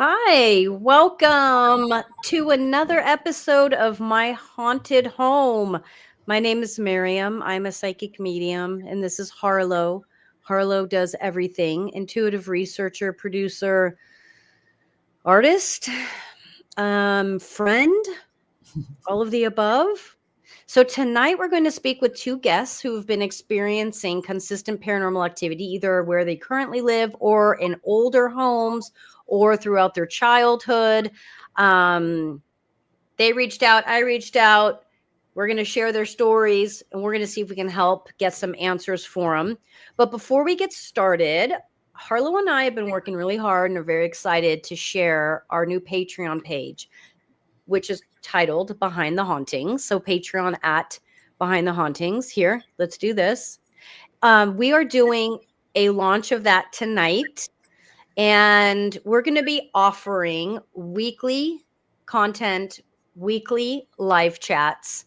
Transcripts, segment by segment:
Hi, welcome to another episode of My Haunted Home. My name is Miriam. I'm a psychic medium, and this is Harlow. Harlow does everything: intuitive researcher, producer, artist, friend, all of the above. So, tonight we're going to speak with two guests who have been experiencing consistent paranormal activity, either where they currently live or in older homes or throughout their childhood. Um, they reached out, I reached out. We're going to share their stories and we're going to see if we can help get some answers for them. But before we get started, Harlow and I have been working really hard and are very excited to share our new Patreon page, which is titled Behind the Hauntings. So Patreon at Behind the Hauntings. Here, let's do this. We are doing a launch of that tonight, and we're going to be offering weekly content, weekly live chats,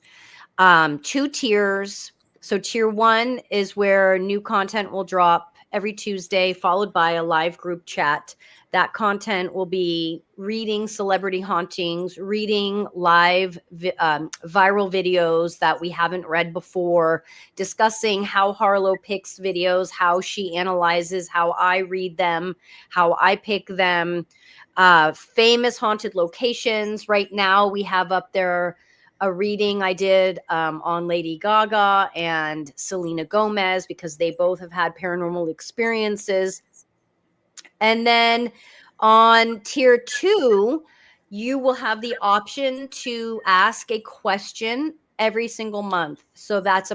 two tiers. So tier one is where new content will drop every Tuesday, followed by a live group chat. That content will be reading celebrity hauntings, reading live viral videos that we haven't read before, discussing how Harlow picks videos, how she analyzes, how I read them, how I pick them, famous haunted locations. Right now, we have up there a reading I did on Lady Gaga and Selena Gomez, because they both have had paranormal experiences. And then on tier two, you will have the option to ask a question every single month. So that's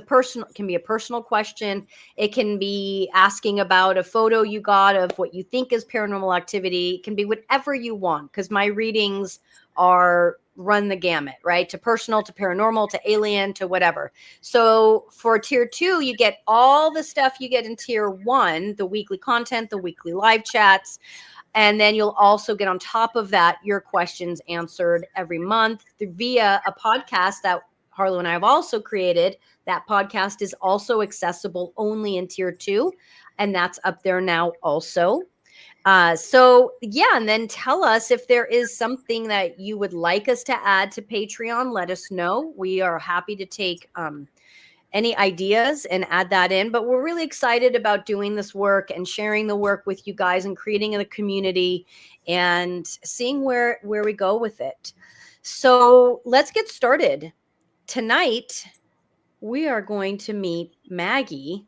can be a personal question. It can be asking about a photo you got of what you think is paranormal activity. It can be whatever you want, because my readings are run the gamut, right? To personal, to paranormal, to alien, to whatever. So for tier two, you get all the stuff you get in tier one, the weekly content, the weekly live chats. And then you'll also get on top of that your questions answered every month via a podcast that Harlow and I have also created. That podcast is also accessible only in tier two, and that's up there now also. So yeah, and then tell us if there is something that you would like us to add to Patreon. Let us know. We are happy to take any ideas and add that in. But we're really excited about doing this work and sharing the work with you guys and creating a community and seeing where we go with it. So let's get started. Tonight, we are going to meet Maggie.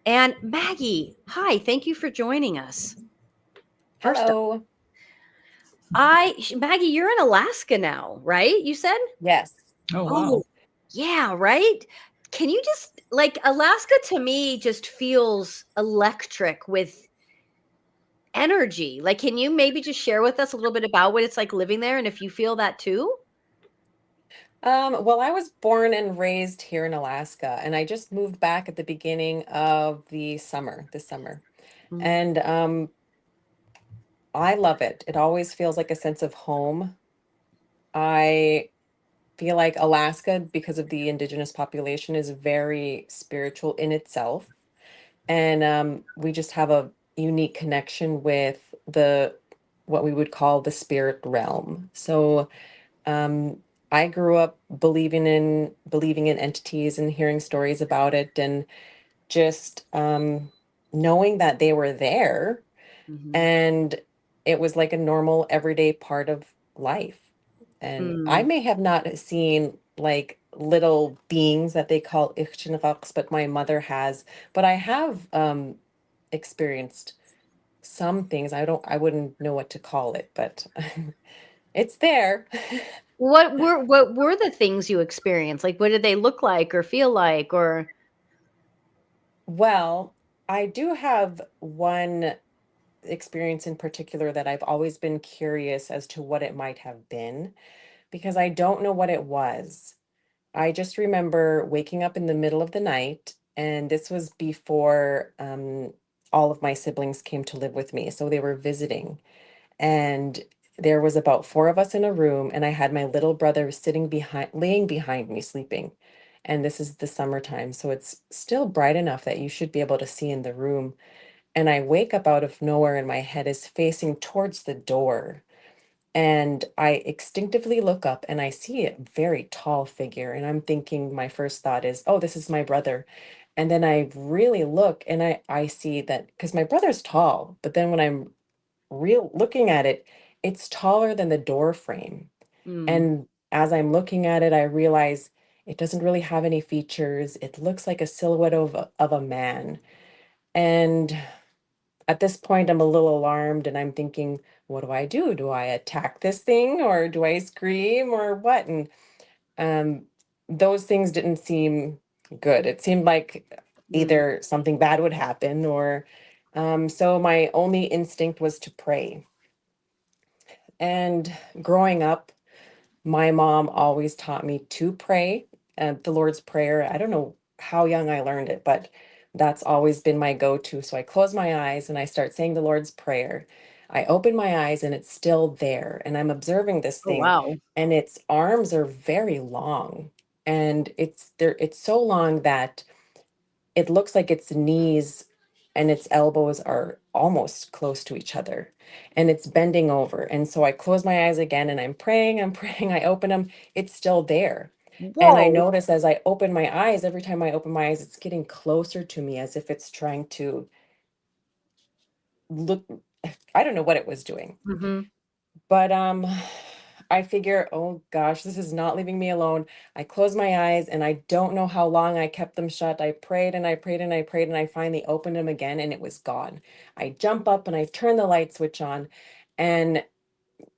And Maggie, hi, thank you for joining us. First up, Hello. Maggie, you're in Alaska now, right? You said? Yes. Oh, Oh, wow. yeah, right? Can you just like Alaska to me just feels electric with energy. Like, can you maybe just share with us a little bit about what it's like living there and if you feel that too? Well, I was born and raised here in Alaska, and I just moved back at the beginning of this summer. Mm, And I love it. It always feels like a sense of home. I feel like Alaska, because of the indigenous population, is very spiritual in itself. And we just have a unique connection with the what we would call the spirit realm. So Um, I grew up believing in entities and hearing stories about it, and just knowing that they were there, mhm, and it was like a normal everyday part of life. And I mm, may have not seen like little beings that they call Ichinraqs, but my mother has. But I have experienced some things. I wouldn't know what to call it, but it's there. what were the things you experienced? Like, what did they look like or feel like? Or Well, I do have one experience in particular that I've always been curious as to what it might have been, because I don't know what it was. I just remember waking up in the middle of the night, and this was before all of my siblings came to live with me. So they were visiting, and there was about four of us in a room, and I had my little brother laying behind me, sleeping. And this is the summertime, so it's still bright enough that you should be able to see in the room. and I wake up out of nowhere and my head is facing towards the door. And I instinctively look up and I see a very tall figure. And I'm thinking, my first thought is, oh, this is my brother. And then I really look and I see that because my brother's tall, but then when I'm real looking at it, it's taller than the door frame. Mm. And as I'm looking at it, I realize it doesn't really have any features. It looks like a silhouette of a man. And at this point, I'm a little alarmed and I'm thinking, what do I do? Do I attack this thing or do I scream or what? And um, those things didn't seem good. It seemed like Mm. either something bad would happen or so my only instinct was to pray. And growing up, my mom always taught me to pray the Lord's Prayer. I don't know how young I learned it, but that's always been my go-to. So I close my eyes and I start saying the Lord's Prayer. I open my eyes and it's still there. And I'm observing this Oh, thing, wow. and its arms are very long. And it's so long that it looks like its knees and its elbows are almost close to each other, and it's bending over. And so I close my eyes again and I'm praying, I open them, it's still there. And I Whoa. notice as I open my eyes, every time I open my eyes, it's getting closer to me as if it's trying to look. I don't know what it was doing. Hmm. But I figure, oh gosh, this is not leaving me alone. I closed my eyes and I don't know how long I kept them shut. I prayed and I prayed and I prayed and I finally opened them again and it was gone. I jump up and I turn the light switch on and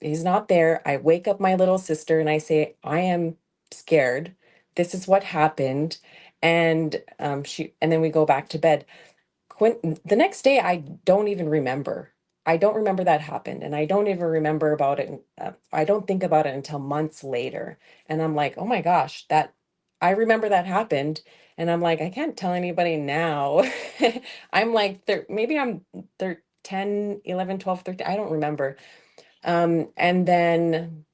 he's not there. I wake up my little sister and I say, I am scared. This is what happened. And and then we go back to bed. The next day, I don't even remember. I don't remember that happened, and I don't even remember about it. I don't think about it until months later, and I'm like, oh my gosh, that I remember that happened, and I'm like, I can't tell anybody now. I'm like, maybe I'm 10, 11, 12, 13. I don't remember. And then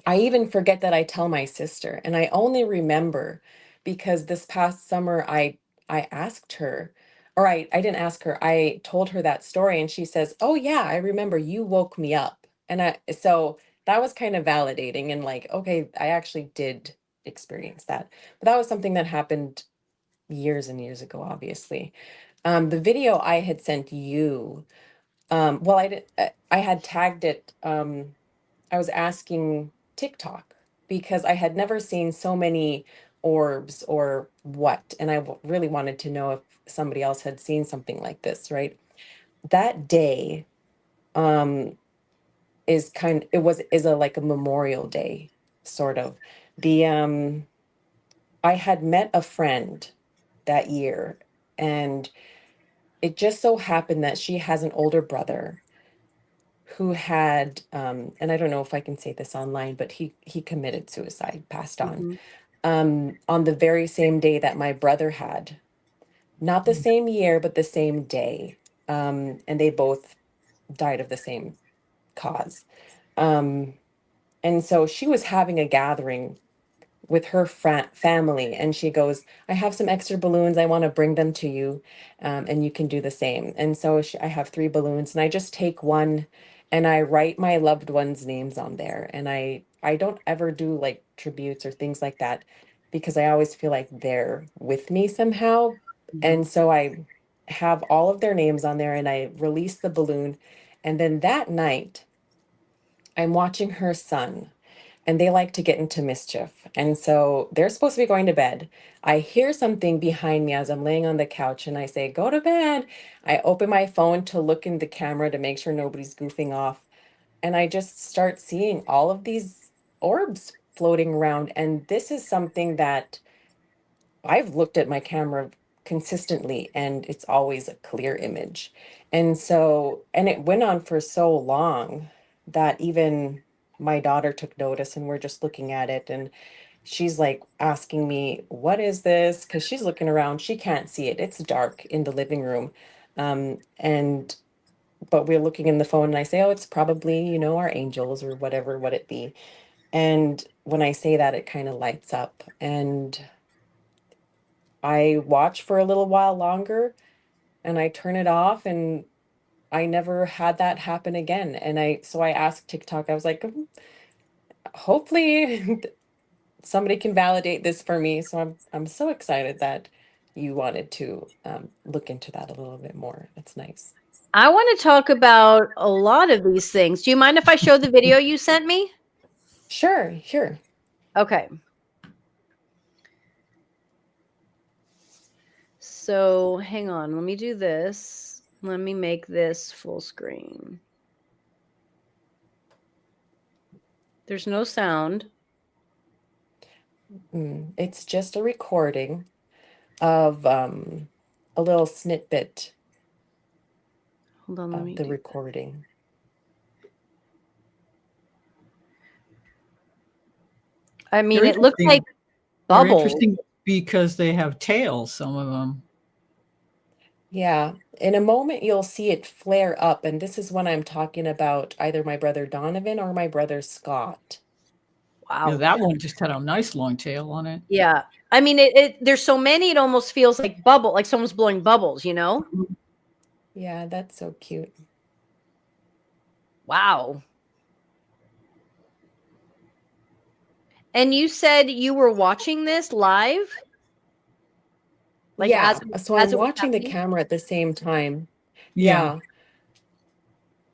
I even forget that I tell my sister, and I only remember because this past summer I asked her, or I didn't ask her. I told her that story and she says, "Oh yeah, I remember you woke me up." And I so that was kind of validating and like, okay, I actually did experience that. But that was something that happened years and years ago, obviously. The video I had sent you, well, I had tagged it. I was asking TikTok because I had never seen so many orbs or what, and really wanted to know if somebody else had seen something like this, right? That day um is a like a memorial day, sort of. The I had met a friend that year, and it just so happened that she has an older brother who had and I don't know if I can say this online, but he committed suicide, passed Hmm. on the very same day that my brother had. Not the same year, but the same day. And they both died of the same cause. Um, and so she was having a gathering with her family, and she goes, I have some extra balloons, I want to bring them to you, and you can do the same. And so I have 3 balloons and I just take one and I write my loved ones names on there, and I don't ever do like tributes or things like that because I always feel like they're with me somehow. Hmm. And so I have all of their names on there and I release the balloon, and then that night I'm watching her son, and they like to get into mischief. And so they're supposed to be going to bed. I hear something behind me as I'm laying on the couch and I say, go to bed. I open my phone to look in the camera to make sure nobody's goofing off. And I just start seeing all of these orbs floating around. And this is something that I've looked at my camera consistently and it's always a clear image. And so, and it went on for so long that even my daughter took notice and we're just looking at it, and she's like asking me, "What is this?" Because she's looking around, she can't see it. It's dark in the living room. And but we're looking in the phone and I say, "Oh, it's probably, our angels or whatever, what it be." And when I say that, it kind of lights up. And I watch for a little while longer, and I turn it off, and I never had that happen again. And so I asked TikTok, I was like, hopefully somebody can validate this for me. So I'm so excited that you wanted to look into that a little bit more. That's nice. I want to talk about a lot of these things. Do you mind if I show the video you sent me? Sure, sure. Okay. So hang on, let me do this. Let me make this full screen. There's no sound. It's just a recording of a little snippet Hold on, let me of the do recording. I mean, They're it looks interesting. like They're bubbles. interesting because they have tails, some of them. Yeah, in a moment you'll see it flare up, and this is when I'm talking about either my brother Donovan or my brother Scott. Yeah, Wow. that one just had a nice long tail on it. Yeah. I mean, there's so many, it almost feels like bubble, like someone's blowing bubbles, you know? Yeah, that's so cute. Wow. And you said you were watching this live? Like Yeah, so as I'm it was watching the happening? camera at the same time. Yeah. Yeah,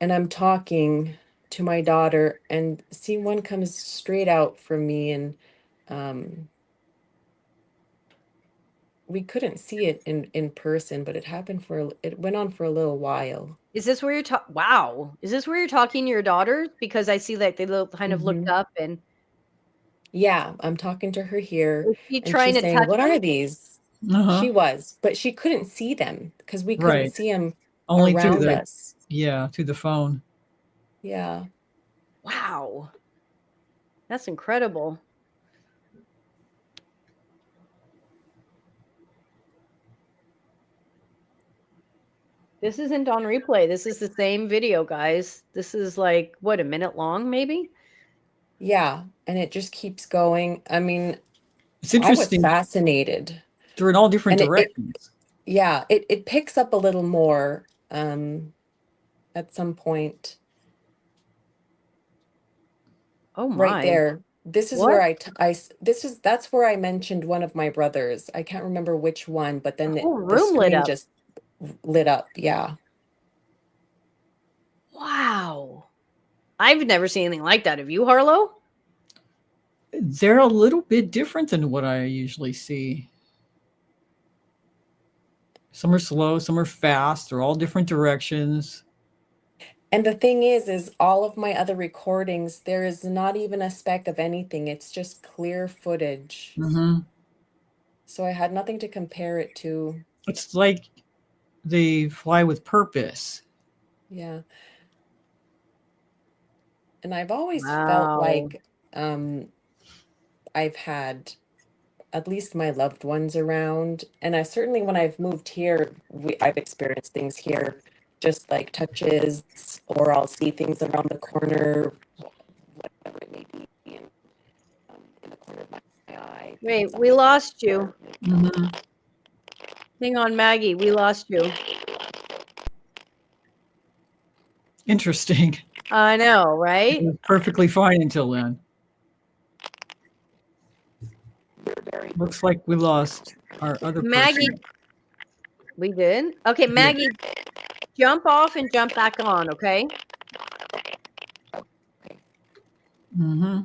and I'm talking to my daughter, and see, one comes straight out from me, and um we couldn't see it in person, but it went on for a little while. Is this where you're wow. Is this where you're talking to your daughters? Because I see like they kind of looked Hmm. up and Yeah, I'm talking to her here, is she and trying she's to saying, touch "What them? are these?" Uh-huh. She was, but she couldn't see them because we couldn't Right. see them Only through around the us. through the phone. Yeah. Wow. That's incredible. This isn't on replay. This is the same video, guys. This is like what, a minute long, maybe? Yeah, and it just keeps going. I mean, It's I was interesting. fascinated. They're in all different And directions. yeah, it picks up a little more at some point Oh right my. there. This is What? where that's where I mentioned one of my brothers. I can't remember which one, but The then whole the room lit screen up. just lit up. Yeah. Wow. I've never seen anything like that. Have you, Harlow? They're a little bit different than what I usually see. Some are slow, some are fast. They're all different directions. And the thing is all of my other recordings, there is not even a speck of anything. It's just clear footage. Mm-hmm. So I had nothing to compare it to. It's like they fly with purpose. Yeah. And I've always felt Wow. like I've had at least my loved ones around. And I certainly, when I've moved here, I've experienced things here, just like touches, or I'll see things around the corner, whatever it may be, in the corner of my eye, Wait, things on we my lost you. Mm-hmm. Hang on, Maggie. We lost you. Interesting. I know, It right? was perfectly fine until then. Looks like we lost our other Maggie, person. we did? Okay, Yeah. Maggie, jump off and jump back on, okay? Mm-hmm.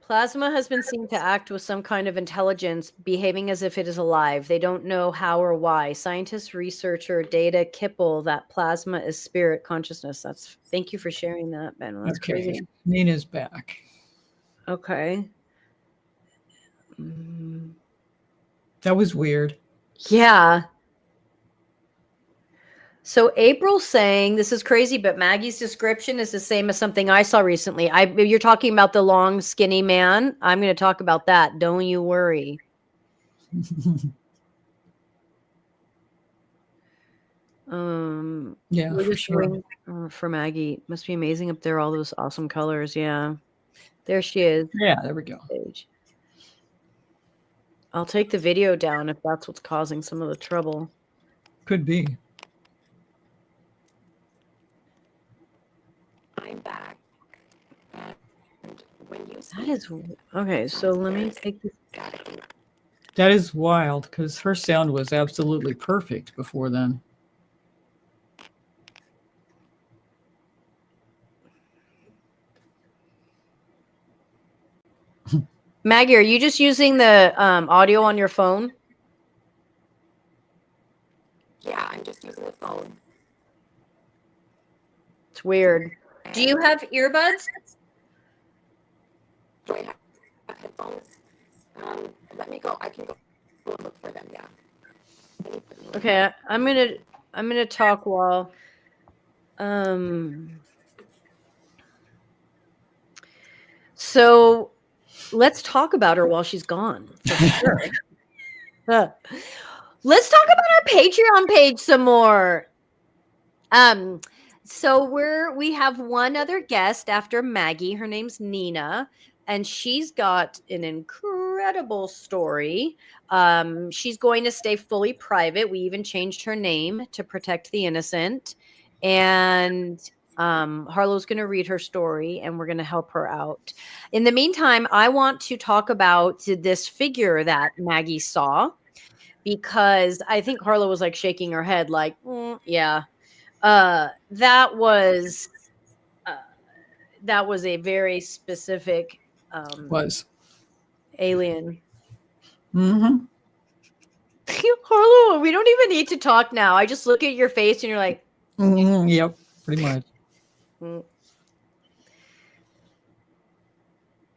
Plasma has been seen to act with some kind of intelligence, behaving as if it is alive. They don't know how or why. Scientist, researcher Data Kipple, that plasma is spirit consciousness. Thank you for sharing that, Ben. That's Okay. crazy. Nina's back. Okay. Mm, That was weird. yeah. So April's saying this is crazy, but Maggie's description is the same as something I saw recently. You're talking about the long, skinny man. I'm going to talk about that. Don't you worry. Yeah, We're for just sure. waiting for Maggie. Must be amazing up there. All those awesome colors. Yeah. There she is. Yeah, there we go. Page. I'll take the video down if that's what's causing some of the trouble. Could be. I'm back. And when you That is okay. So let me take this. That is wild because her sound was absolutely perfect before then. Maggie, are you just using the audio on your phone? Yeah, I'm just using the phone. It's weird. Do you have earbuds? Do I have headphones? Let me go. I can go look for them. Yeah. Okay, I'm gonna talk while so let's talk about her while she's gone. For sure. Let's talk about our Patreon page some more. So we have one other guest after Maggie. Her name's Nina, and she's got an incredible story. She's going to stay fully private. We even changed her name to protect the innocent. And Harlow's going to read her story, and we're going to help her out. In the meantime, I want to talk about this figure that Maggie saw, because I think Harlow was like shaking her head, like, yeah. That was a very specific Was. alien. Mm-hmm. Harlow, we don't even need to talk now. I just look at your face and you're like, Yep, pretty much.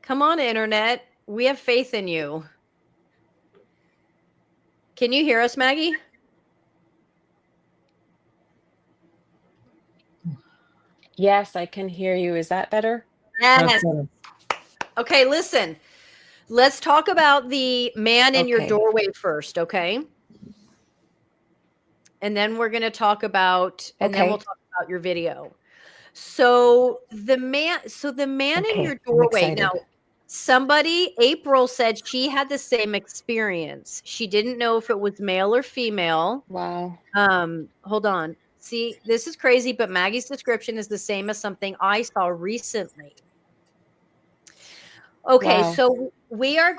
Come on, internet. We have faith in you. Can you hear us, Maggie? Yes, I can hear you. Is that better? Yes. Okay, listen. Let's talk about the man in your Okay. doorway first, okay? And then we're going to talk about, and then we'll talk about your video. So the man in your doorway. Now, April said she had the same experience. She didn't know if it was male or female. Wow. Hold on. See, this is crazy, but Maggie's description is the same as something I saw recently. Okay, Wow. so we are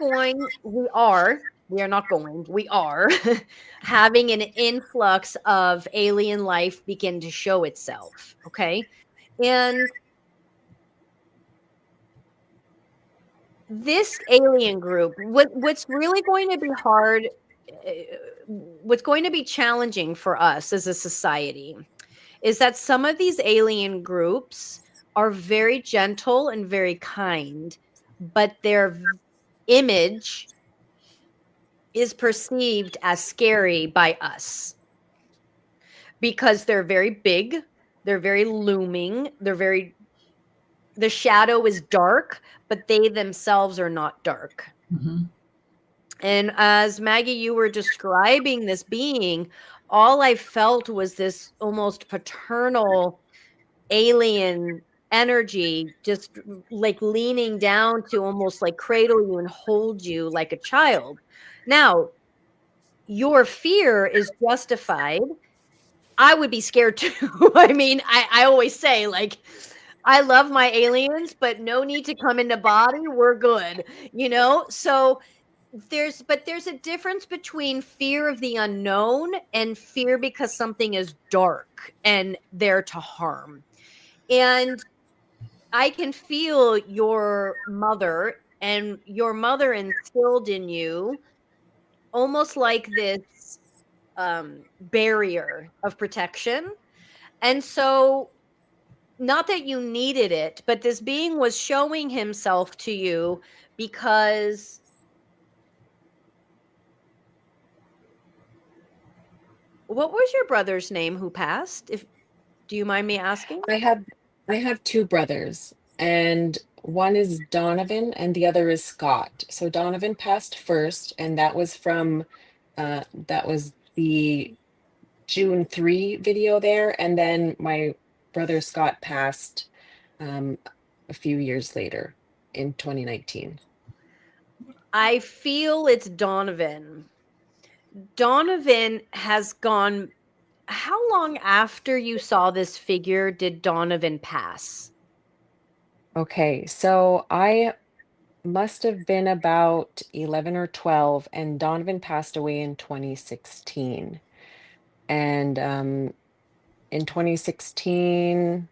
having an influx of alien life begin to show itself. Okay. And this alien group, what's really going to be hard, what's going to be challenging for us as a society is that some of these alien groups are very gentle and very kind, but their image is perceived as scary by us because they're very big, they're very looming, the shadow is dark, but they themselves are not dark. Mm-hmm. And as Maggie, you were describing this being, all I felt was this almost paternal alien energy, just like leaning down to almost like cradle you and hold you like a child. Now, your fear is justified. I would be scared too. I mean, I always say, like, I love my aliens, but no need to come into body. We're good, So there's a difference between fear of the unknown and fear because something is dark and there to harm. And I can feel your mother, and your mother instilled in you almost like this barrier of protection. And so, not that you needed it, but this being was showing himself to you because what was your brother's name who passed? Do you mind me asking? I have two brothers, and one is Donovan and the other is Scott. So Donovan passed first, and that was from that was the June 3 video there, and then my brother Scott passed a few years later. in 2019. I feel it's Donovan. Donovan has gone. How long after you saw this figure did Donovan pass? Okay, so I must have been about 11 or 12, and Donovan passed away in 2016. And in 2016,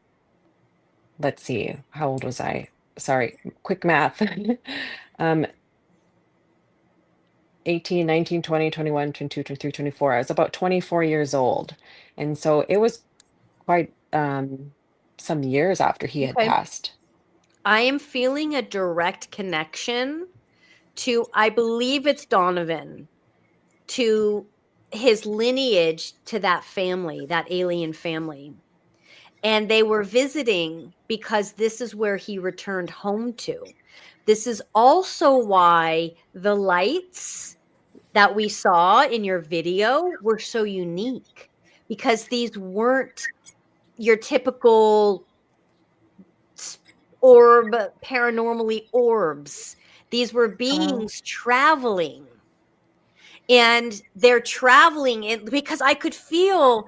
let's see, how old was I? Sorry, quick math. um, 18, 19, 20, 21, 22, 23, 24. I was about 24 years old. And so it was quite some years after he had Okay. passed. I am feeling a direct connection to, I believe it's Donovan, to his lineage, to that family, that alien family. And they were visiting because this is where he returned home to. This is also why the lights that we saw in your video were so unique, because these weren't your typical orb, paranormally orbs. These were beings traveling, and they're traveling in, because I could feel,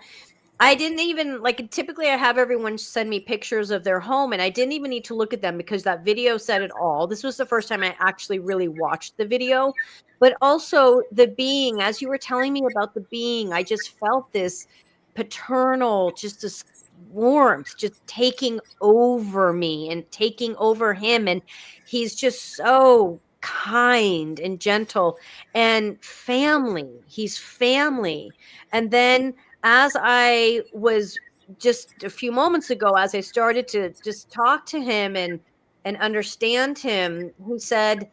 I didn't even like, typically I have everyone send me pictures of their home, and I didn't even need to look at them because that video said it all. This was the first time I actually really watched the video. But also the being, as you were telling me about the being, I just felt this paternal, just this warmth just taking over me and taking over him. And he's just so kind and gentle and family. He's family. And then as I was just a few moments ago, as I started to just talk to him and understand him, he said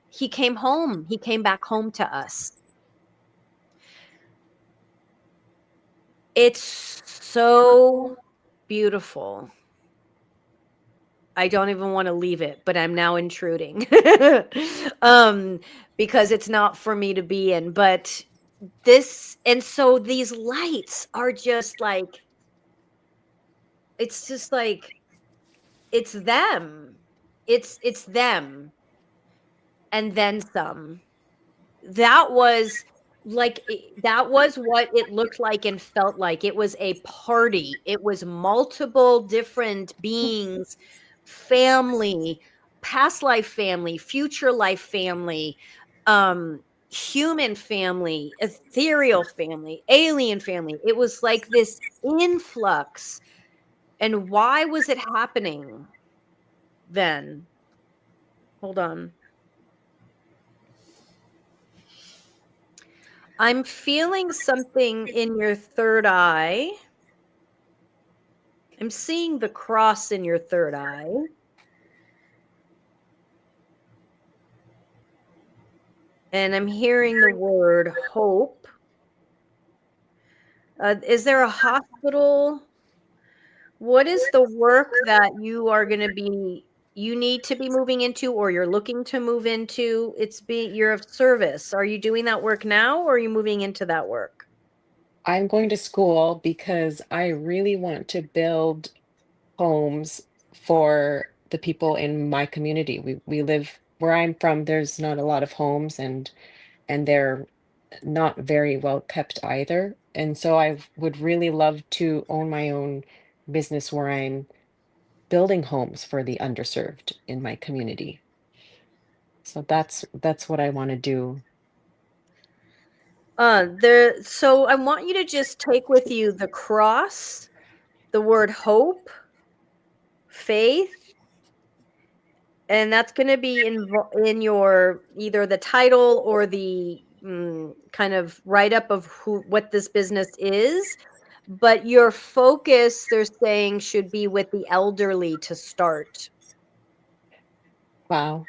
he came home. He came back home to us. It's so beautiful. I don't even want to leave it, but I'm now intruding. Because it's not for me to be in. But this, and so these lights are just like, it's just like, it's them. It's them and then some. That was like, that was what it looked like and felt like. It was a party. It was multiple different beings, family, past life family, future life family, human family, ethereal family, alien family. It was like this influx. And why was it happening then? Hold on. I'm feeling something in your third eye. I'm seeing the cross in your third eye. And I'm hearing the word hope. Is there a hospital? What is the work that you need to be moving into, or you're looking to move into? You're of service. Are you doing that work now, or are you moving into that work? I'm going to school because I really want to build homes for the people in my community. We live where I'm from, there's not a lot of homes, and they're not very well kept either. And so I would really love to own my own business where I'm building homes for the underserved in my community. So that's what I want to do. So I want you to just take with you the cross, the word hope, faith, and that's going to be in your, either the title or the kind of write up of what this business is. But your focus, they're saying, should be with the elderly to start. Wow.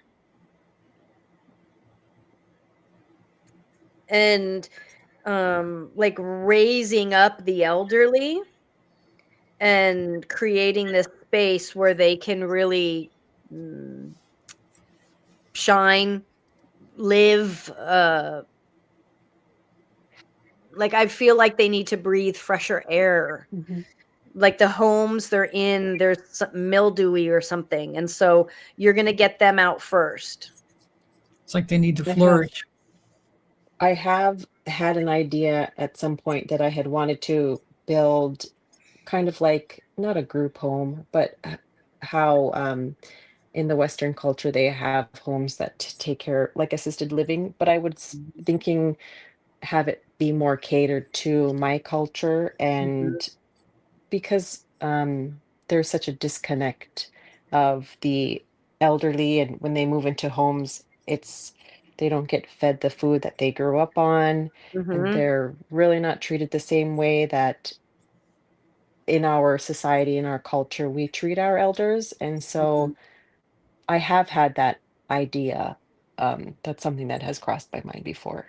And like raising up the elderly and creating this space where they can really shine, live, like I feel like they need to breathe fresher air. Mhm. like the homes they're in, there's mildewy or something. And so you're going to get them out first. It's like they need to I have flourish. I have had an idea at some point that I had wanted to build kind of like not a group home, but how in the Western culture they have homes that take care like assisted living. But I was thinking have it be more catered to my culture Mhm. and because there's such a disconnect of the elderly and when they move into homes it's they don't get fed the food that they grew up on and Mhm. they're really not treated the same way that in our society in our culture we treat our elders and Mhm. so I have had that idea that's something that has crossed my mind before.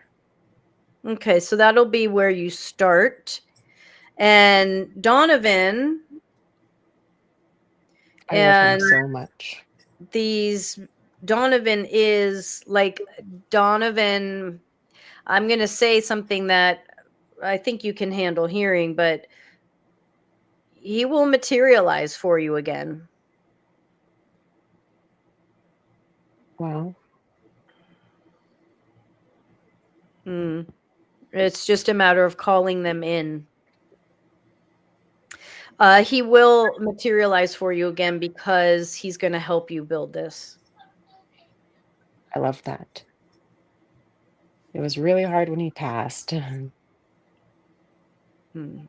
Okay, so that'll be where you start. And Donovan I love him and so much. these Donovan is like Donovan. I'm going to say something that I think you can handle hearing, but he will materialize for you again. Wow. Mm. It's just a matter of calling them in. He will materialize for you again because he's going to help you build this. I love that. It was really hard when he passed.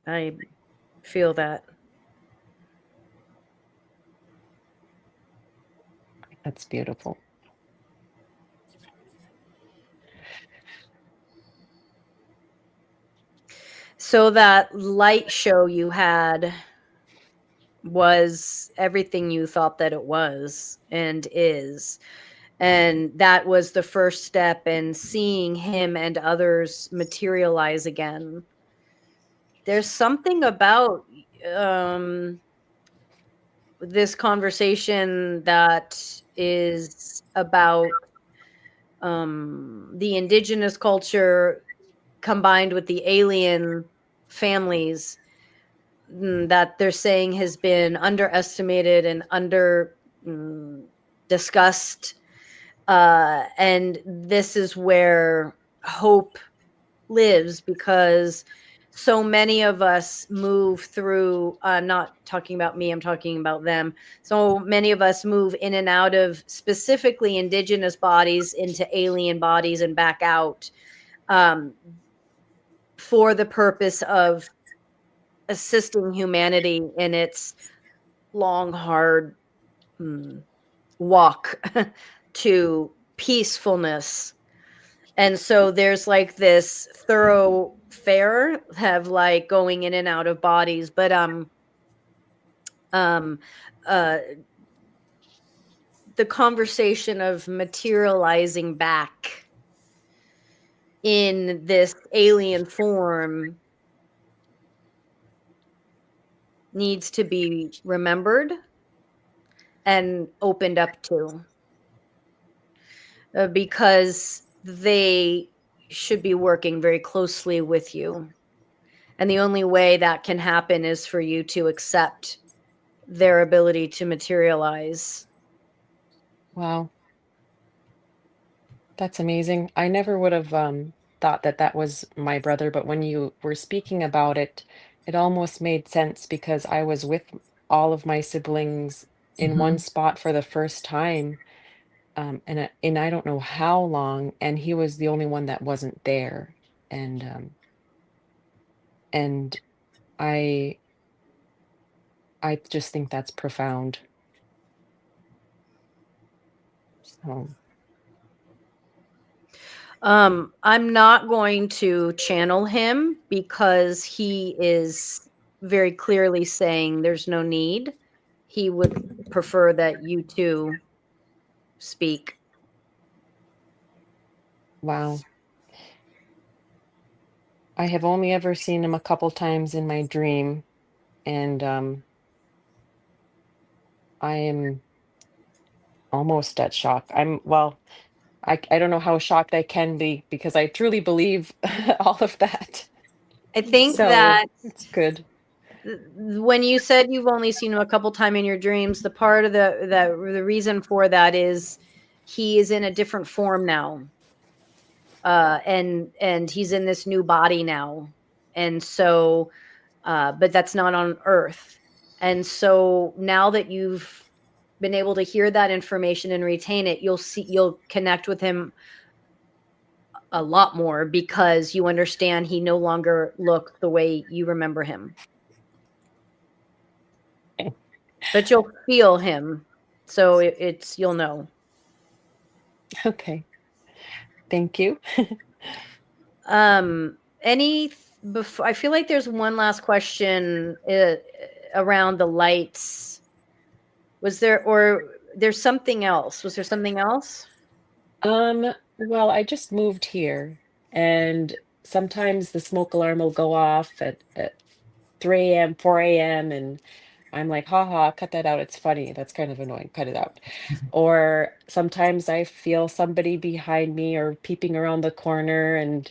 I feel that. That's beautiful. So that light show you had was everything you thought that it was and is. And that was the first step in seeing him and others materialize again. There's something about um, this conversation that is about the indigenous culture combined with the alien families that they're saying has been underestimated and under discussed. And this is where hope lives because so many of us move through. I'm not talking about me, I'm talking about them. So many of us move in and out of specifically indigenous bodies into alien bodies and back out um, for the purpose of assisting humanity in its long, hard walk to peacefulness. And so there's like this thoroughfare have like going in and out of bodies, but um uh the conversation of materializing back in this alien form needs to be remembered and opened up to because they should be working very closely with you. And the only way that can happen is for you to accept their ability to materialize. Wow, that's amazing. I never would have thought that that was my brother, but when you were speaking about it, it almost made sense because I was with all of my siblings in one Mhm. spot for the first time, and I don't know how long, and he was the only one that wasn't there, and I I just think that's profound. So, I'm not going to channel him because he is very clearly saying there's no need. He would prefer that you two speak. wow. I have only ever seen him a couple times in my dream, and I am almost at shock. Well, I don't know how shocked I can be because I truly believe all of that. I think So that it's good. when you said you've only seen him a couple times in your dreams, the part of the reason for that is he is in a different form now. And he's in this new body now. And so but that's not on Earth. And so now that you've been able to hear that information and retain it, you'll connect with him a lot more because you understand he no longer looked the way you remember him. Okay. But you'll feel him. So it's you'll know. Okay. Thank you. Any before I feel like there's one last question around the lights. Was there, or there's something else? Was there something else? Well, I just moved here, and sometimes the smoke alarm will go off at 3 a.m., 4 a.m., and I'm like, haha, cut that out. It's funny. That's kind of annoying. Cut it out. Or sometimes I feel somebody behind me or peeping around the corner, and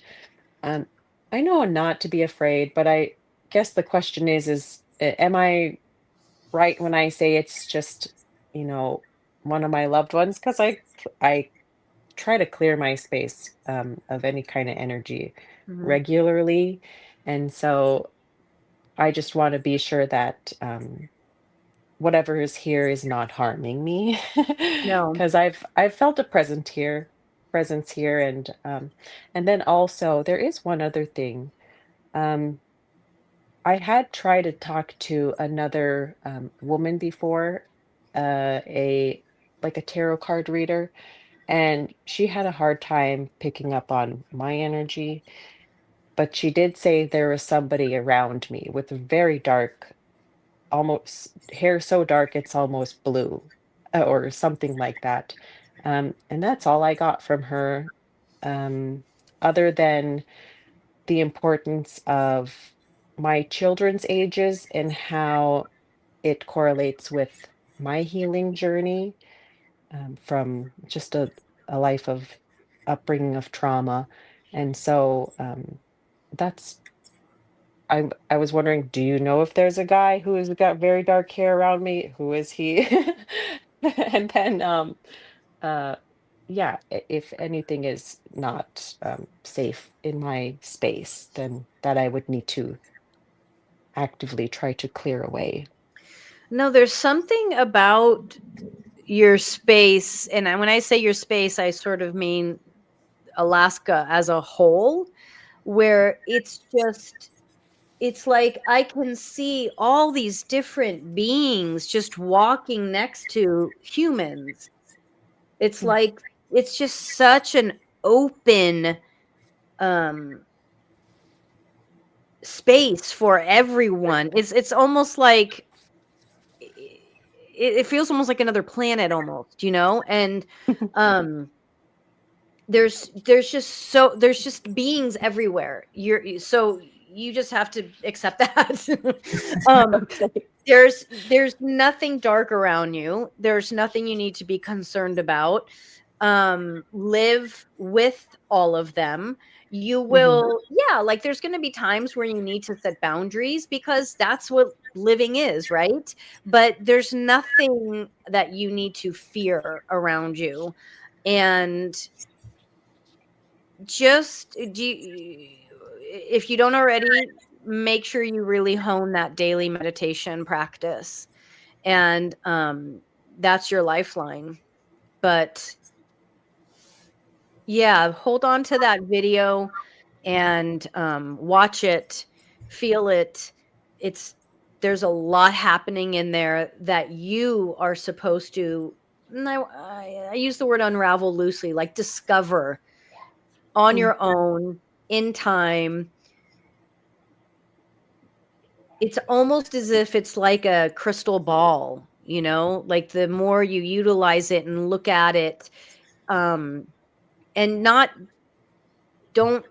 um, I know not to be afraid, but I guess the question is, am I right when I say it's just, you know, one of my loved ones? Because I try to clear my space of any kind of energy Mhm. regularly, and so I just want to be sure that whatever is here is not harming me, No. because I've felt a presence here, and then also there is one other thing. Um, I had tried to talk to another woman before, a like a tarot card reader, and she had a hard time picking up on my energy, but she did say there was somebody around me with very dark, almost hair so dark it's almost blue, or something like that. And that's all I got from her, um, other than the importance of my children's ages and how it correlates with my healing journey, from just a life of upbringing of trauma. And so that's I was wondering, do you know if there's a guy who has got very dark hair around me? Who is he? And then uh yeah, if anything is not safe in my space, then that I would need to actively try to clear away. No, there's something about your space, and when I say your space, I sort of mean Alaska as a whole, where it's like I can see all these different beings just walking next to humans. It's Mm. like it's just such an open um space for everyone. It's almost like it feels almost like another planet almost, and um there's just beings everywhere. So you just have to accept that. um Okay. there's nothing dark around you. There's nothing you need to be concerned about. Live with all of them. You Hmm. will, yeah, like there's going to be times where you need to set boundaries because that's what living is, right? But there's nothing that you need to fear around you. And just if you don't already, make sure you really hone that daily meditation practice. And that's your lifeline. But yeah, hold on to that video and watch it, feel it. It's There's a lot happening in there that you are supposed to. And I use the word unravel loosely, like discover on Mm. your own in time. It's almost as if it's like a crystal ball, like the more you utilize it and look at it, um, and not don't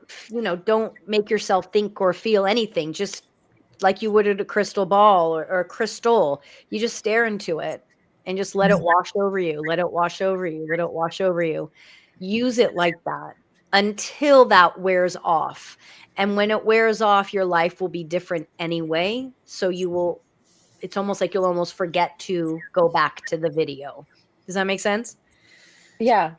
don't make yourself think or feel anything, just like you would at a crystal ball or a crystal. You just stare into it and just let it wash over you, let it wash over you, let it wash over you. Use it like that. until that wears off. And when it wears off, your life will be different anyway. So it's almost like you'll almost forget to go back to the video. Does that make sense? Yeah.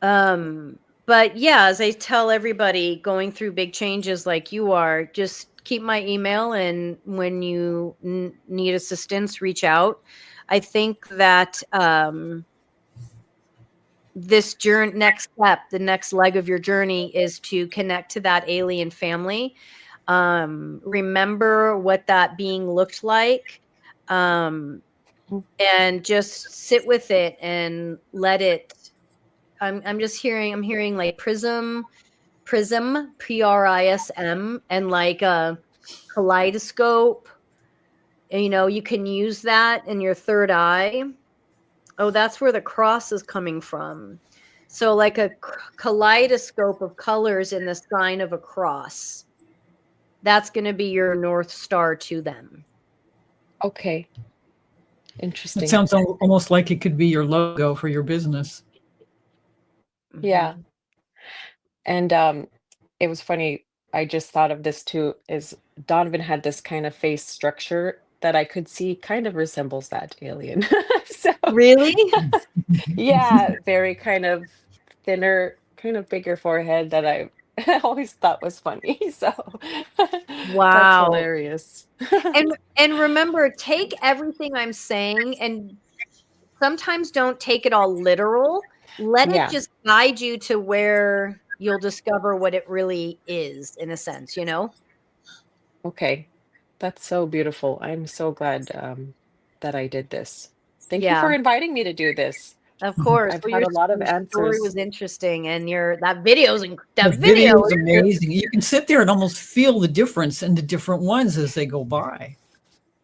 But yeah, as I tell everybody going through big changes like you are, just keep my email, and when you need assistance, reach out. I think that this journey, next step, the next leg of your journey is to connect to that alien family. Remember what that being looked like, and just sit with it and let it. I'm hearing like prism, prism, PRISM, and like a kaleidoscope. And, you can use that in your third eye. Oh, that's where the cross is coming from. So like a kaleidoscope of colors in the sign of a cross. That's going to be your North Star to them. Okay. Interesting. It sounds almost like it could be your logo for your business. Yeah. And it was funny. I just thought of this too, is Donovan had this kind of face structure that I could see kind of resembles that alien. So Really? yeah, very kind of thinner, kind of bigger forehead that I always thought was funny. So that's Wow. hilarious. And remember, take everything I'm saying, and sometimes don't take it all literal. Let Yeah. it just guide you to where you'll discover what it really is, in a sense, Okay. That's so beautiful. I'm so glad that I did this. Thank you Yeah. for inviting me to do this. Of course. I've Well, had your a lot of story answers. was interesting, and that video's The video is amazing. You can sit there and almost feel the difference in the different ones as they go by.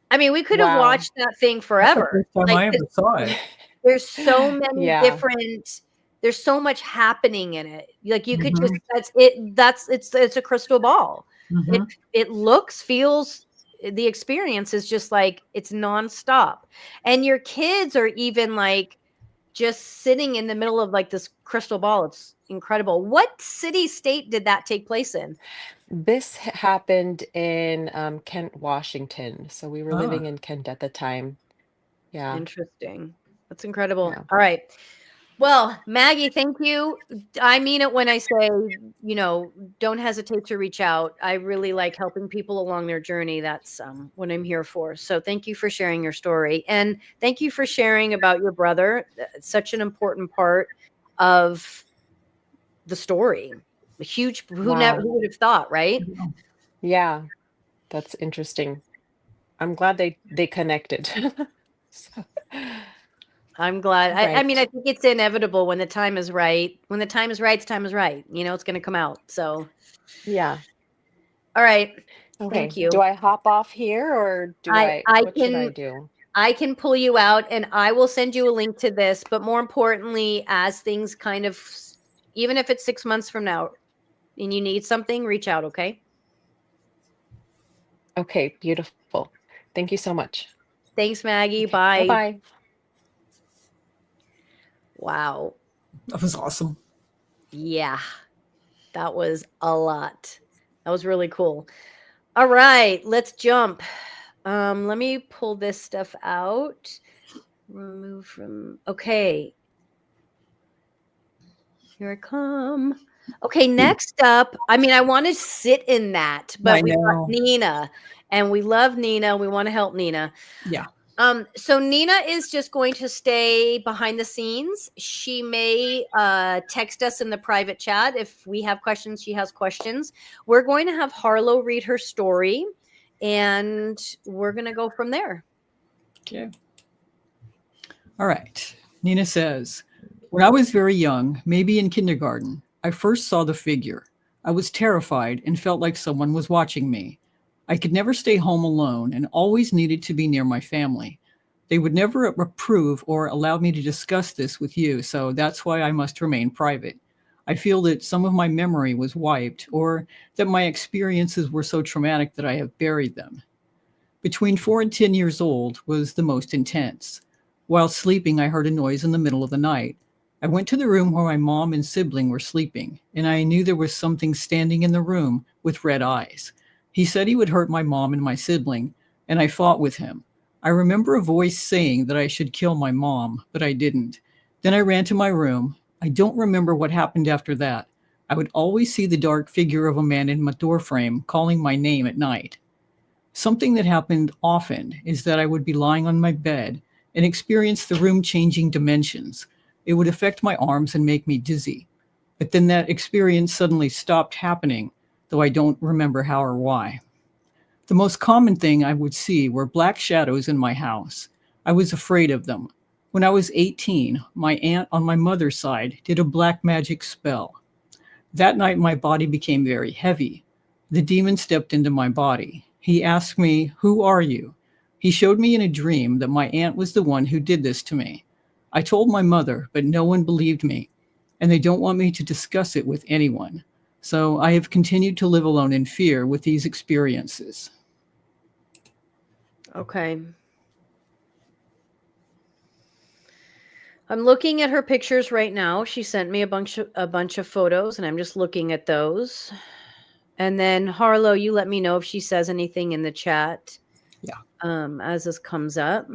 I mean, we could have Wow. watched that thing That's forever. the first time I Like, ever saw it. there's so many Yeah. different. There's so much happening in it. Like, you could just. Mhm. That's it. It's a crystal ball. Mhm. It looks, feels. The experience is just like it's nonstop, and your kids are even like just sitting in the middle of like this crystal ball. It's incredible. What city, state did that take place in? This happened in Kent, Washington. So we were Ah. living in Kent at the time. Yeah. Interesting. That's incredible. Yeah. All right. Well, Maggie, thank you. I mean it when I say, don't hesitate to reach out. I really like helping people along their journey. That's what I'm here for. So thank you for sharing your story. And thank you for sharing about your brother. It's such an important part of the story. A huge, who Wow. would have thought, right? Yeah. That's interesting. I'm glad they connected. So, I'm glad. I mean, I right. think it's inevitable when the time is right. When the time is right, the time is right. It's going to come out. So, Yeah. all right. Okay. Thank you. Do I hop off here or I what should I can do? I can pull you out, and I will send you a link to this. But more importantly, as things kind of, even if it's 6 months from now, and you need something, reach out. Okay. Okay, beautiful. Thank you so much. Thanks, Maggie. Okay. Bye. Bye-bye. Wow. That was awesome. Yeah, that was a lot. That was really cool. All right, let's jump. Let me pull this stuff out. Remove from. Okay. Here I come. Okay, next up. I mean, I want to sit in that, but I we got know. Nina, and we love Nina. We want to help Nina. Yeah. So Nina is just going to stay behind the scenes. She may text us in the private chat if we have questions. She has questions. We're going to have Harlow read her story, and we're going to go from there. Okay. All right. Nina says, when I was very young, maybe in kindergarten, I first saw the figure. I was terrified and felt like someone was watching me. I could never stay home alone and always needed to be near my family. They would never approve or allow me to discuss this with you, so that's why I must remain private. I feel that some of my memory was wiped or that my experiences were so traumatic that I have buried them. Between 4 and 10 years old was the most intense. While sleeping, I heard a noise in the middle of the night. I went to the room where my mom and sibling were sleeping, and I knew there was something standing in the room with red eyes. He said he would hurt my mom and my sibling, and I fought with him. I remember a voice saying that I should kill my mom, but I didn't. Then I ran to my room. I don't remember what happened after that. I would always see the dark figure of a man in my doorframe calling my name at night. Something that happened often is that I would be lying on my bed and experience the room changing dimensions. It would affect my arms and make me dizzy. But then that experience suddenly stopped happening, though I don't remember how or why. The most common thing I would see were black shadows in my house. I was afraid of them. When I was 18, my aunt on my mother's side did a black magic spell. That night, my body became very heavy. The demon stepped into my body. He asked me, "Who are you?" He showed me in a dream that my aunt was the one who did this to me. I told my mother, but no one believed me, and they don't want me to discuss it with anyone. So I have continued to live alone in fear with these experiences. Okay. I'm looking at her pictures right now. She sent me a bunch of photos, and I'm just looking at those. And then Harlow, you let me know if she says anything in the chat. Yeah. As this comes up.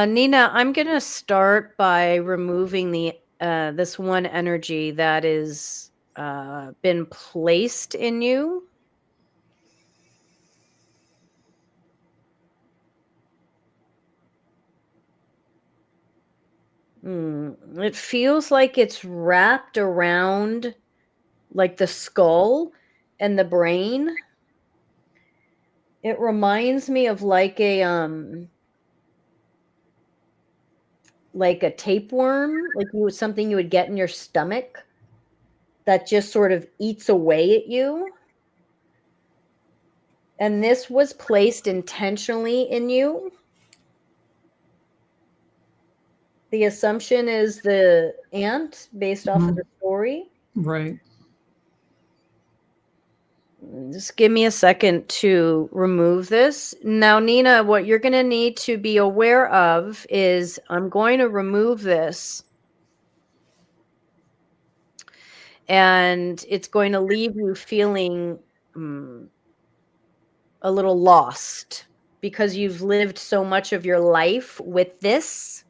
Nina, I'm gonna start by removing the this one energy that is been placed in you. It feels like it's wrapped around like the skull and the brain. It reminds me of like a tapeworm, like something you would get in your stomach that just sort of eats away at you. And this was placed intentionally in you. The assumption is the aunt based off of the story. Right. Just give me a second to remove this. Now, Nina, what you're going to need to be aware of is I'm going to remove this. And it's going to leave you feeling a little lost because you've lived so much of your life with this.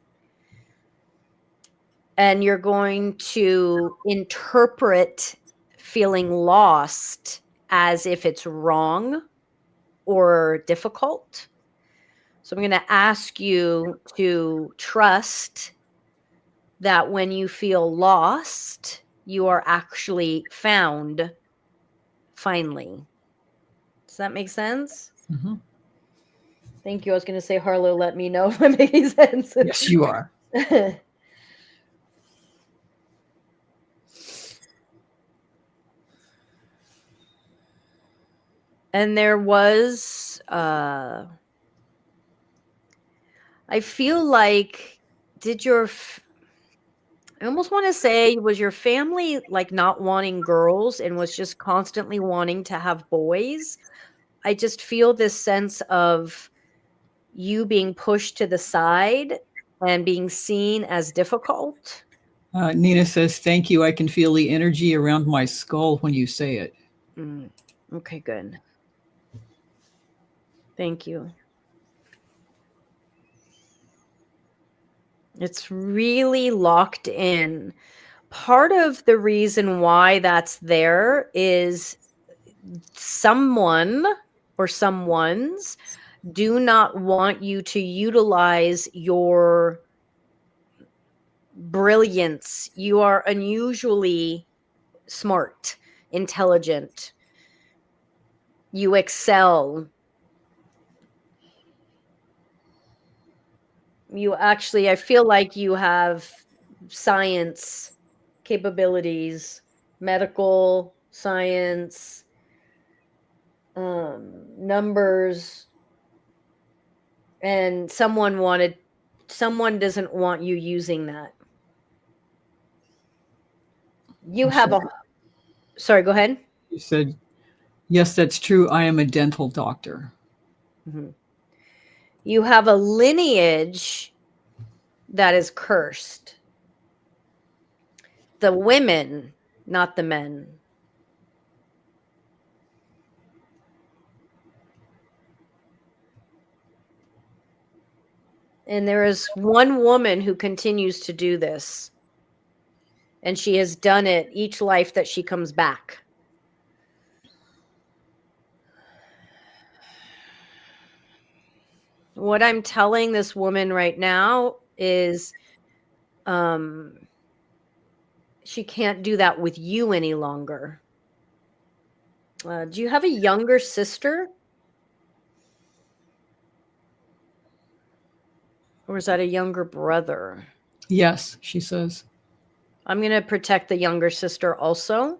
And you're going to interpret feeling lost as if it's wrong or difficult. So I'm going to ask you to trust that when you feel lost, you are actually found finally. Does that make sense? Mm-hmm. Thank you. I was going to say, Harlow, let me know if I'm making sense. Yes, you are. And there was, I feel like, I almost want to say, was your family like not wanting girls and was just constantly wanting to have boys? I just feel this sense of you being pushed to the side and being seen as difficult. Nina says, "Thank you. I can feel the energy around my skull when you say it." Okay, good. Thank you. It's really locked in. Part of the reason why that's there is someone or someone's do not want you to utilize your brilliance. You are unusually smart, intelligent. You excel. You actually, I feel like you have science capabilities, medical, science, numbers, and someone doesn't want you using that. You have a, sorry, go ahead. You said, yes, that's true. I am a dental doctor. You have a lineage that is cursed. The women, not the men. And there is one woman who continues to do this. And she has done it each life that she comes back. What I'm telling this woman right now is she can't do that with you any longer. Do you have a younger sister? Or is that a younger brother? Yes, she says. I'm going to protect the younger sister also.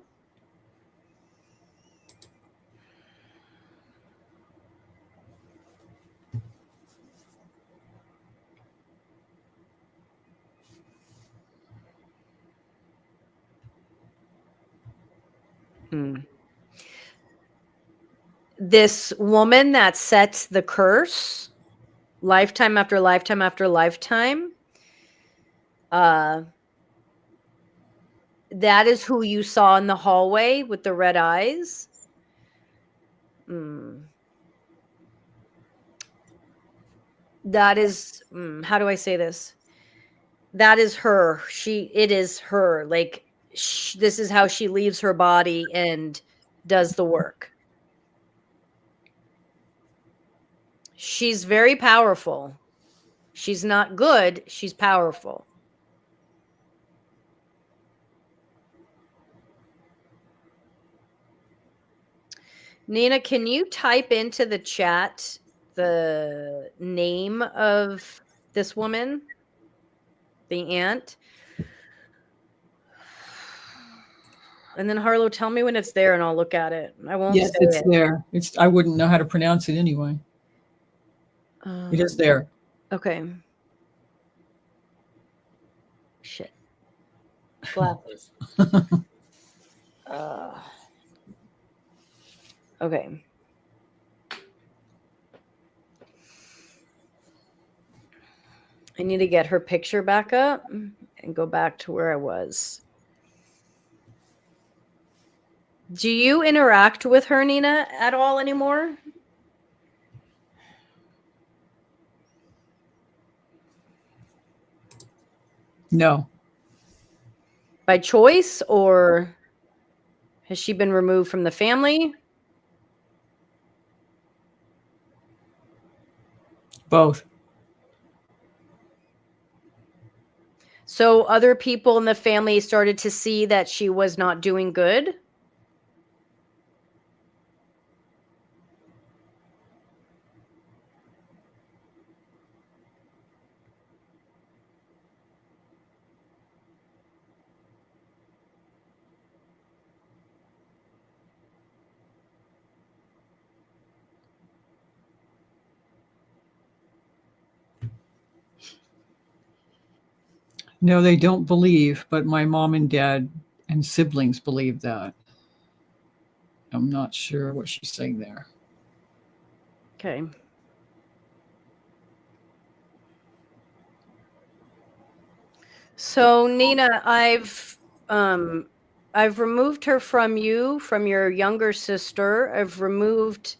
This woman that sets the curse, lifetime after lifetime after lifetime, that is who you saw in the hallway with the red eyes. That is, how do I say this? That is her. It is her. Like, this is how she leaves her body and does the work. She's very powerful. She's not good. She's powerful. Nina, can you type into the chat the name of this woman? The aunt? And then Harlow, tell me when it's there and I'll look at it. I won't Yes, say it's it. there. I wouldn't know how to pronounce it anyway. It is there. Okay. Shit. Glasses. Okay. I need to get her picture back up and go back to where I was. Do you interact with her, Nina, at all anymore? No. By choice, or has she been removed from the family? Both. So other people in the family started to see that she was not doing good? No, they don't believe, but my mom and dad and siblings believe that. I'm not sure what she's saying there. Okay. So Nina, I've removed her from you, from your younger sister. I've removed.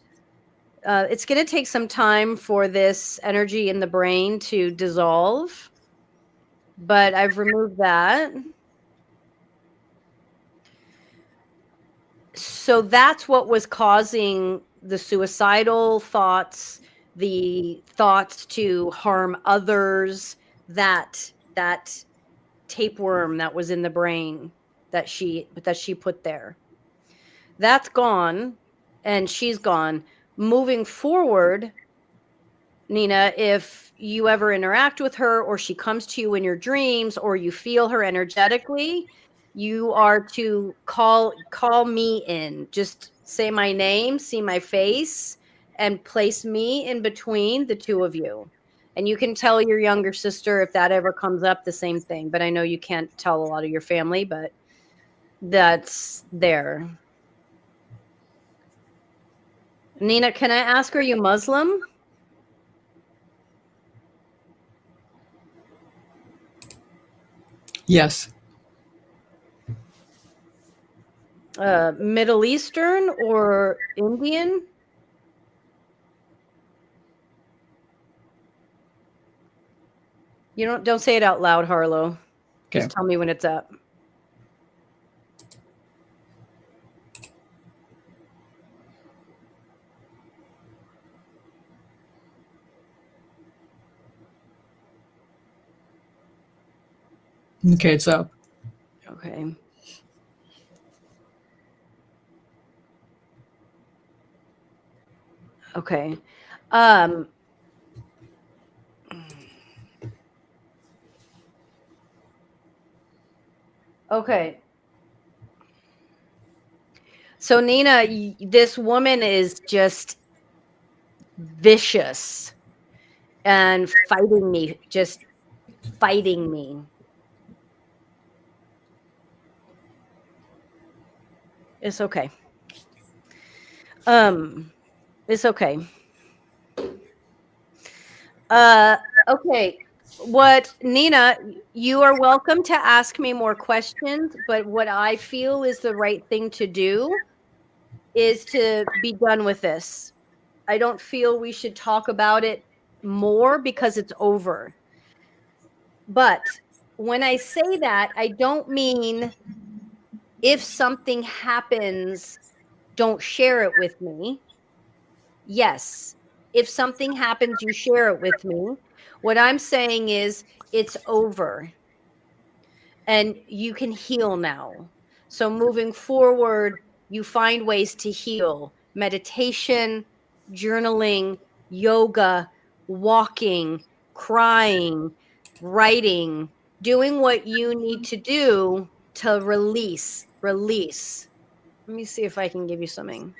It's going to take some time for this energy in the brain to dissolve, but I've removed that. So that's what was causing the suicidal thoughts, the thoughts to harm others, that tapeworm that was in the brain that she put there. That's gone, and she's gone. Moving forward, Nina, if you ever interact with her or she comes to you in your dreams or you feel her energetically, You are to call me in. Just say my name, see my face, and place me in between the two of you. And you can tell your younger sister if that ever comes up, the same thing. But I know you can't tell a lot of your family, but that's there. Nina, can I ask, are you Muslim? Yes. Middle Eastern or Indian? You don't say it out loud, Harlow. Okay. Just tell me when it's up. Okay, it's up. Okay. Okay. Okay. So Nina, this woman is just vicious and fighting me, just fighting me. It's okay. It's okay. Okay. What, Nina, you are welcome to ask me more questions, but what I feel is the right thing to do is to be done with this. I don't feel we should talk about it more because it's over. But when I say that, I don't mean if something happens, don't share it with me. Yes, if something happens, you share it with me. What I'm saying is it's over and you can heal now. So moving forward, you find ways to heal: meditation, journaling, yoga, walking, crying, writing, doing what you need to do to release. Let me see if I can give you something.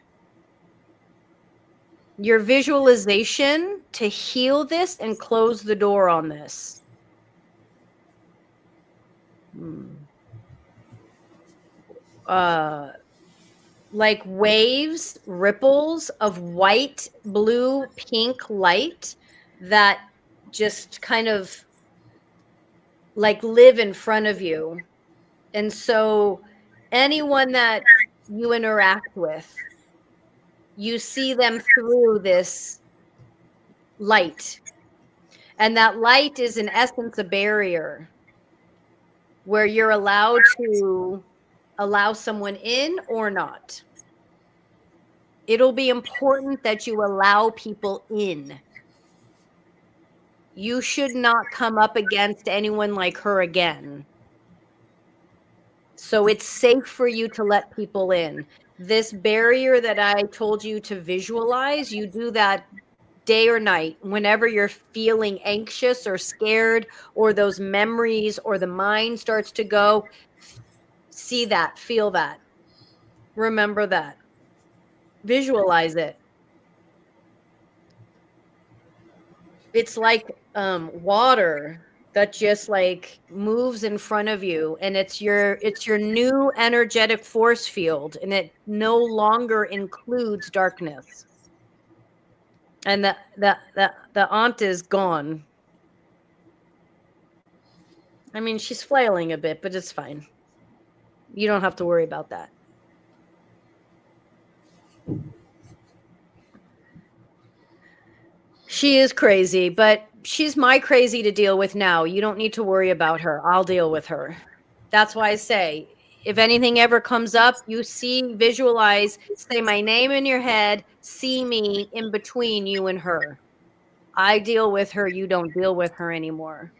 Your visualization to heal this and close the door on this. Like waves, ripples of white, blue, pink light that just kind of like live in front of you. And so anyone that you interact with, you see them through this light. And that light is in essence a barrier where you're allowed to allow someone in or not. It'll be important that you allow people in. You should not come up against anyone like her again. So it's safe for you to let people in. This barrier that I told you to visualize, you do that day or night, whenever you're feeling anxious or scared, or those memories or the mind starts to go. See that, feel that, remember that, visualize it. It's like water that just like moves in front of you, and it's your new energetic force field, and it no longer includes darkness. And the aunt is gone. I mean, she's flailing a bit, but it's fine. You don't have to worry about that. She is crazy, but she's my crazy to deal with now. You don't need to worry about her. I'll deal with her. That's why I say, if anything ever comes up, you see, visualize, say my name in your head, see me in between you and her. I deal with her. You don't deal with her anymore.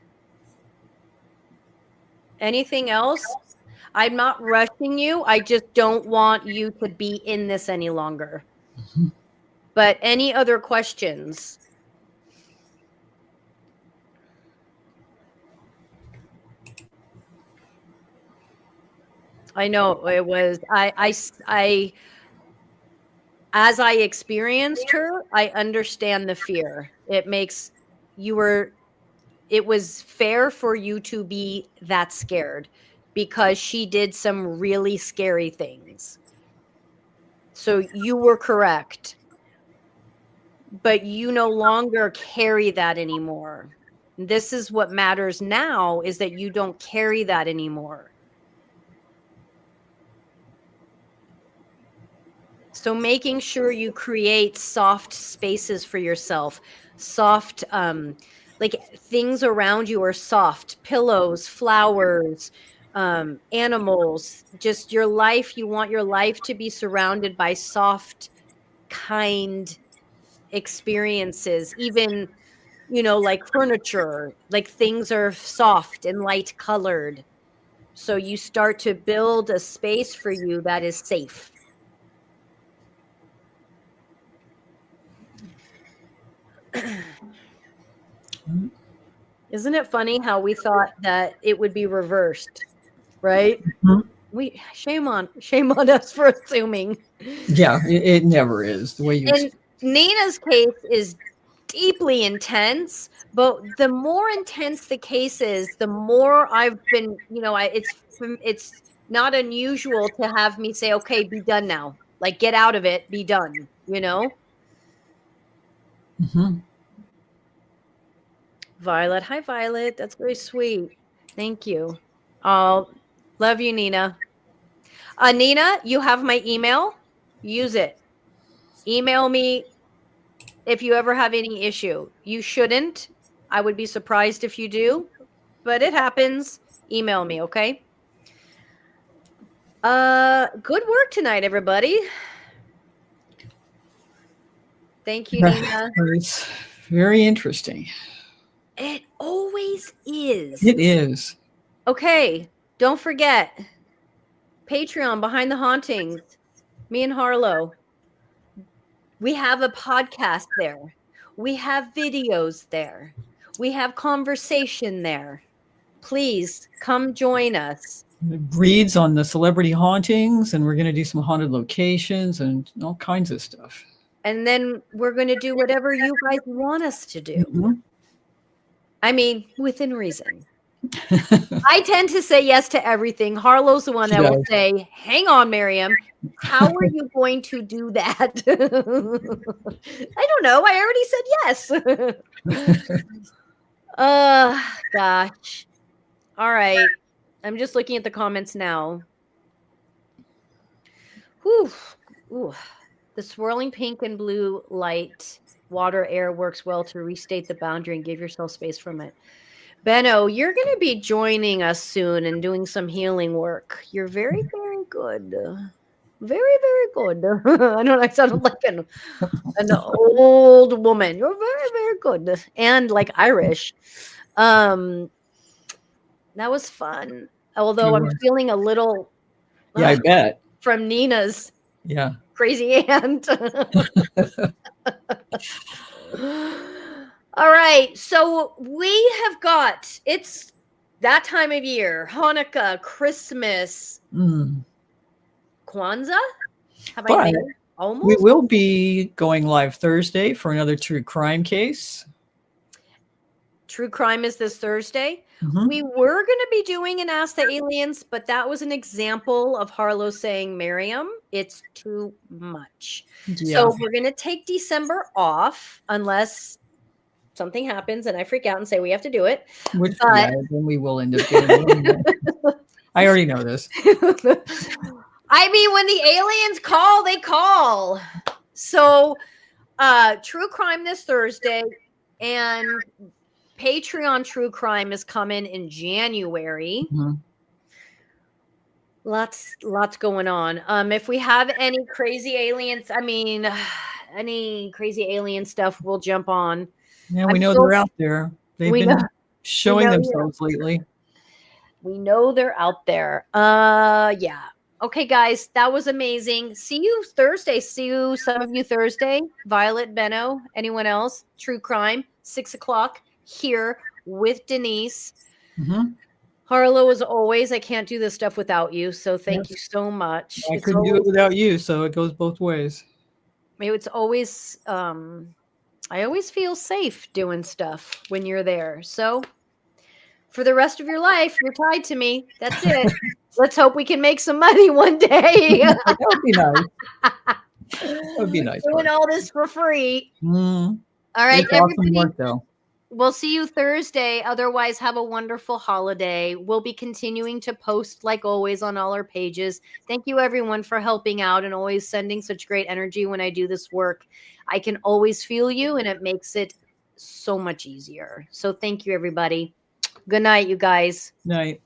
Anything else? I'm not rushing you. I just don't want you to be in this any longer. Mhm. But any other questions? I know it was. As I experienced her, I understand the fear. It makes it was fair for you to be that scared because she did some really scary things. So you were correct. But you no longer carry that anymore. This is what matters now, is that you don't carry that anymore. So making sure you create soft spaces for yourself, soft, like things around you are soft, pillows, flowers, animals, just your life. You want your life to be surrounded by soft, kind experiences, even, like furniture, like things are soft and light colored. So you start to build a space for you that is safe. Isn't it funny how we thought that it would be reversed, right? Mhm. Shame on us for assuming. Yeah, it never is the way you. And Nina's case is deeply intense, but the more intense the case is, the more I've been, it's not unusual to have me say, okay, be done now. Like, get out of it, be done, Mhm. Violet. Hi, Violet. That's very sweet. Thank you. Oh, love you, Nina. Nina, you have my email. Use it. Email me if you ever have any issue. You shouldn't. I would be surprised if you do, but it happens. Email me, okay? Good work tonight, everybody. Thank you, Nina. It's very interesting. It always is. It is. Okay, don't forget Patreon Behind the Hauntings. Me and Harlow. We have a podcast there. We have videos there. We have conversation there. Please come join us. Breeds on the celebrity hauntings, and we're going to do some haunted locations and all kinds of stuff. And then we're going to do whatever you guys want us to do. Mhm. I mean, within reason. I tend to say yes to everything. Harlow's the one She that will does. say, hang on, Miriam, how are you going to do that? I don't know. I already said yes. Gosh. All right. I'm just looking at the comments now. Whew. Ooh. The swirling pink and blue light, water, air works well to restate the boundary and give yourself space from it. Benno, you're going to be joining us soon and doing some healing work. You're very, very good. Very, very good. I know I sounded like an old woman. You're very, very good. And like Irish. That was fun. Although I'm feeling a little Yeah, I bet. from Nina's Yeah. crazy aunt. All right. So we have got, it's that time of year, Hanukkah, Christmas, Mm. Kwanzaa. Have I But made we almost? will be going live Thursday for another true crime case. True crime is this Thursday. Mhm. We were going to be doing an Ask the Aliens, but that was an example of Harlow saying, Miriam, it's too much. Yeah. So we're going to take December off unless something happens and I freak out and say we have to do it. Which, But yeah, then we will end up doing it. I already know this. I mean, when the aliens call, they call. So true crime this Thursday, and Patreon true crime is coming in January. Mhm. Lots going on. If we have any crazy aliens, I mean any crazy alien stuff, we'll jump on. Yeah, we know they're out there. They've been showing themselves lately. We know they're out there. Yeah. Okay, guys, that was amazing. See you Thursday. See you, some of you Thursday. Violet, Benno, anyone else? True Crime, 6:00 here with Denise. Mhm. Harlow, as always, I can't do this stuff without you. So thank you Yes. so much. I couldn't do it without you, so it goes both ways. It's always I always feel safe doing stuff when you're there. So for the rest of your life, you're tied to me. That's it. Let's hope we can make some money one day. That would be nice. That would be nice. Doing all this for free. Mm, All right, it's awesome everybody. work, though. We'll see you Thursday. Otherwise, have a wonderful holiday. We'll be continuing to post, like always, on all our pages. Thank you, everyone, for helping out and always sending such great energy when I do this work. I can always feel you, and it makes it so much easier. So thank you, everybody. Good night, you guys. Night.